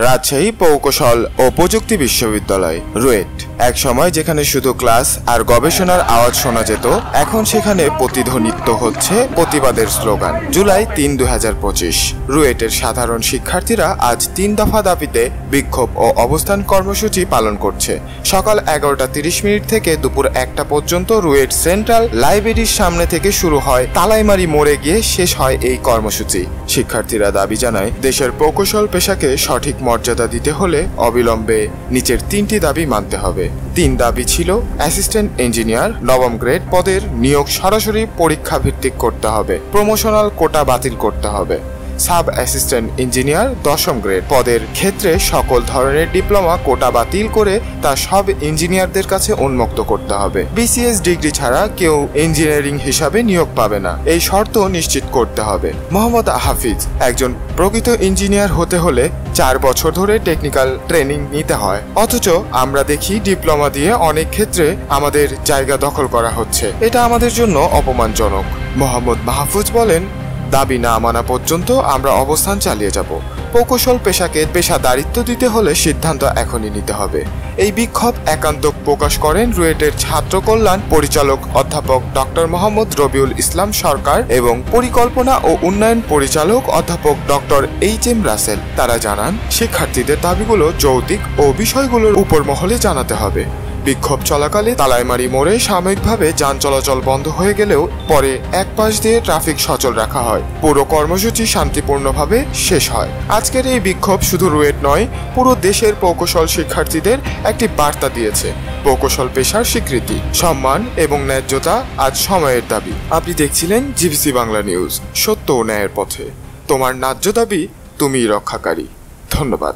রাজশাহী প্রকৌশল ও প্রযুক্তি বিশ্ববিদ্যালয় রুয়েট। এক সময় যেখানে শুধু ক্লাস আর গবেষণার আওয়াজ শোনা যেত, এখন সেখানে প্রতিধ্বনিত হচ্ছে প্রতিবাদের স্লোগান। জুলাই ৩, ২০২৫ রুয়েটের সাধারণ শিক্ষার্থীরা আজ ৩ দফা দাবিতে বিক্ষোভ ও অবস্থান কর্মসূচি পালন করছে। সকাল ১১:৩০ থেকে দুপুর ১টা পর্যন্ত রুয়েট সেন্ট্রাল লাইব্রেরির সামনে থেকে শুরু হয়, তালাইমারি মোড়ে গিয়ে শেষ হয় এই কর্মসূচি। শিক্ষার্থীরা দাবি জানায়, দেশের প্রকৌশল পেশাকে সঠিক মর্যাদা দিতে হলে অবিলম্বে নিচের ৩টি দাবি মানতে হবে। ৩ দাবি ছিল: অ্যাসিস্ট্যান্ট ইঞ্জিনিয়ার নবম গ্রেড পদের নিয়োগ সরাসরি পরীক্ষা ভিত্তিক করতে হবে, প্রমোশনাল কোটা বাতিল করতে হবে, সাব অ্যাসিস্ট্যান্ট ইঞ্জিনিয়ার ১০ম গ্রেড পদের ক্ষেত্রে সকল ধরনের ডিপ্লোমা কোটা বাতিল করে তা সব ইঞ্জিনিয়ারদের কাছে উন্মুক্ত করতে হবে। বিসিএস ডিগ্রি ছাড়া কেউ ইঞ্জিনিয়ারিং হিসাবে নিয়োগ পাবে না, এই শর্ত নিশ্চিত করতে হবে। মোহাম্মদ হাফিজ: একজন প্রকৃত ইঞ্জিনিয়ার হতে হলে ৪ বছর ধরে টেকনিক্যাল ট্রেনিং নিতে হয়, অথচ আমরা দেখি ডিপ্লোমা দিয়ে অনেক ক্ষেত্রে আমাদের জায়গা দখল করা হচ্ছে, এটা আমাদের জন্য অপমানজনক। মোহাম্মদ মাহফুজ বলেন, দাবি না মানা পর্যন্ত আমরা অবস্থান চালিয়ে যাব। প্রকৌশল পেশাকে পেশাদারিত্ব দিতে হলে সিদ্ধান্ত এখনই নিতে হবে। এই বিক্ষোভ একান্ত প্রকাশ করেন রুয়েটের ছাত্র কল্যাণ পরিচালক অধ্যাপক ডক্টর মোহাম্মদ রবিউল ইসলাম সরকার এবং পরিকল্পনা ও উন্নয়ন পরিচালক অধ্যাপক ডক্টর এইচ.এম. রাসেল। তারা জানান, শিক্ষার্থীদের দাবিগুলো যৌক্তিক ও বিষয়গুলোর উপর মহলে জানাতে হবে। বিক্ষোভ চলাকালে তালাইমারি মোড়ে সাময়িকভাবে যান চলাচল বন্ধ হয়ে গেলেও পরে এক পাশ দিয়ে ট্রাফিক সচল রাখা হয়। পুরো কর্মসূচি শান্তিপূর্ণভাবে শেষ হয়। আজকের এই বিক্ষোভ শুধু রুয়েট নয়, পুরো দেশের প্রকৌশল শিক্ষার্থীদের একটি বার্তা দিয়েছে। প্রকৌশল পেশার স্বীকৃতি, সম্মান এবং ন্যায্যতা আজ সময়ের দাবি। আপনি দেখছিলেন জিবিসি বাংলা নিউজ, সত্য ও ন্যায়ের পথে। তোমার ন্যায্য দাবি, তুমিই রক্ষাকারী। ধন্যবাদ।